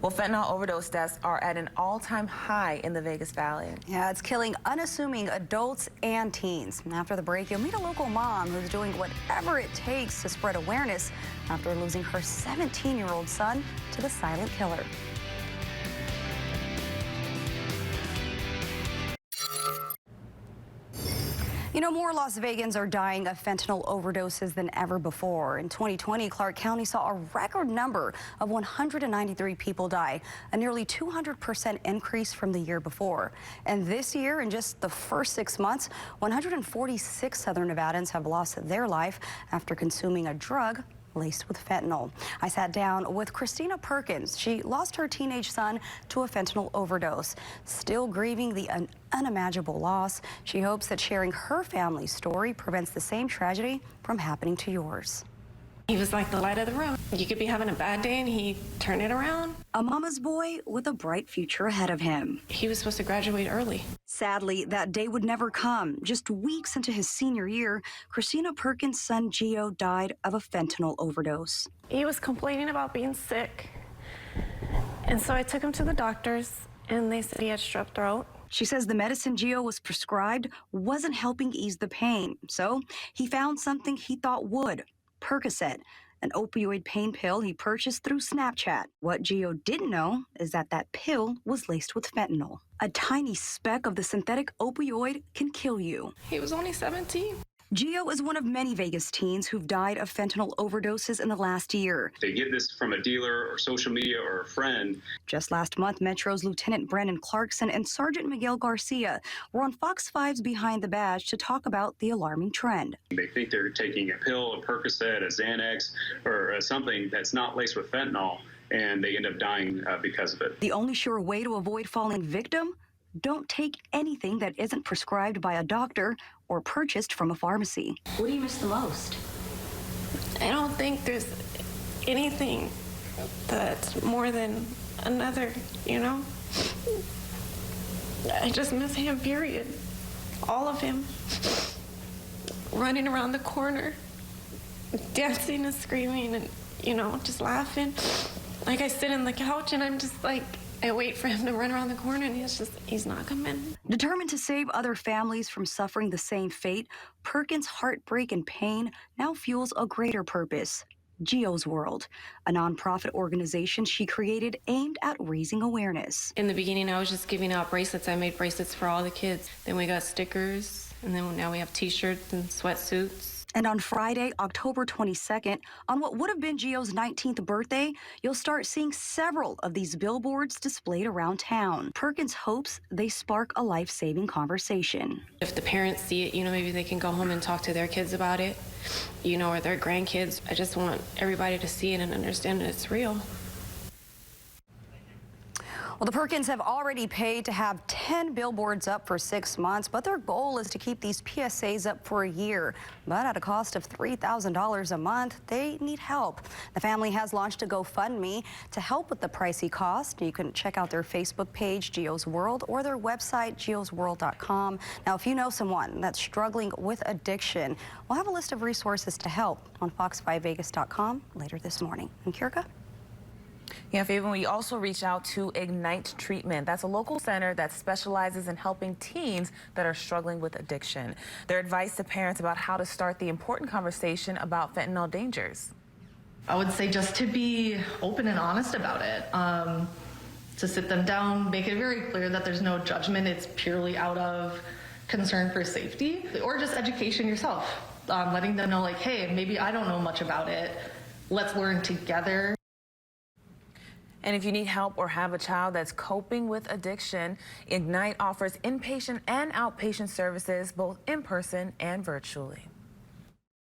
Well, fentanyl overdose deaths are at an all-time high in the Vegas Valley. Yeah, it's killing unassuming adults and teens. After the break, you'll meet a local mom who's doing whatever it takes to spread awareness after losing her 17-year-old son to the silent killer. You know, more Las Vegans are dying of fentanyl overdoses than ever before. In 2020, Clark County saw a record number of 193 people die, a nearly 200% increase from the year before. And this year, in just the first 6 months, 146 Southern Nevadans have lost their life after consuming a drug laced with fentanyl. I sat down with Cristina Perkins. She lost her teenage son to a fentanyl overdose. Still grieving the unimaginable loss, she hopes that sharing her family's story prevents the same tragedy from happening to yours. He was like the light of the room. You could be having a bad day and he'd turn it around. A mama's boy with a bright future ahead of him. He was supposed to graduate early. Sadly, that day would never come. Just weeks into his senior year, Cristina Perkins' son Gio died of a fentanyl overdose. He was complaining about being sick. And so I took him to the doctors and they said he had strep throat. She says the medicine Gio was prescribed wasn't helping ease the pain. So he found something he thought would. Percocet, an opioid pain pill he purchased through Snapchat. What Gio didn't know is that that pill was laced with fentanyl. A tiny speck of the synthetic opioid can kill you. He was only 17. Gio is one of many Vegas teens who've died of fentanyl overdoses in the last year. They get this from a dealer or social media or a friend. Just last month, Metro's Lieutenant Brennan Clarkson and Sergeant Miguel Garcia were on Fox 5's Behind the Badge to talk about the alarming trend. They think they're taking a pill, a Percocet, a Xanax, or something that's not laced with fentanyl, and they end up dying because of it. The only sure way to avoid falling victim? Don't take anything that isn't prescribed by a doctor or purchased from a pharmacy. What do you miss the most? I don't think there's anything that's more than another, you know? I just miss him, period. All of him. Running around the corner, dancing and screaming and, you know, just laughing. Like I sit on the couch and I'm just like, I wait for him to run around the corner and he's not coming. Determined to save other families from suffering the same fate, Perkins' heartbreak and pain now fuels a greater purpose. Gio's World, a nonprofit organization she created aimed at raising awareness. In the beginning, I was just giving out bracelets. I made bracelets for all the kids. Then we got stickers, and then now we have t-shirts and sweatsuits. And on Friday, October 22nd, on what would have been Gio's 19th birthday, you'll start seeing several of these billboards displayed around town. Perkins hopes they spark a life-saving conversation. If the parents see it, you know, maybe they can go home and talk to their kids about it, you know, or their grandkids. I just want everybody to see it and understand that it's real. Well, the Perkins have already paid to have 10 billboards up for 6 months, but their goal is to keep these PSAs up for a year. But at a cost of $3,000 a month, they need help. The family has launched a GoFundMe to help with the pricey cost. You can check out their Facebook page, Gio's World, or their website, giosworld.com. Now, if you know someone that's struggling with addiction, we'll have a list of resources to help on fox5vegas.com later this morning. And Kirka? Yeah, Fabian, we also reach out to Ignite Treatment. That's a local center that specializes in helping teens that are struggling with addiction. Their advice to parents about how to start the important conversation about fentanyl dangers. I would say just to be open and honest about it. To sit them down, make it very clear that there's no judgment. It's purely out of concern for safety or just education yourself. Letting them know, like, hey, maybe I don't know much about it. Let's learn together. And if you need help or have a child that's coping with addiction, Ignite offers inpatient and outpatient services, both in person and virtually.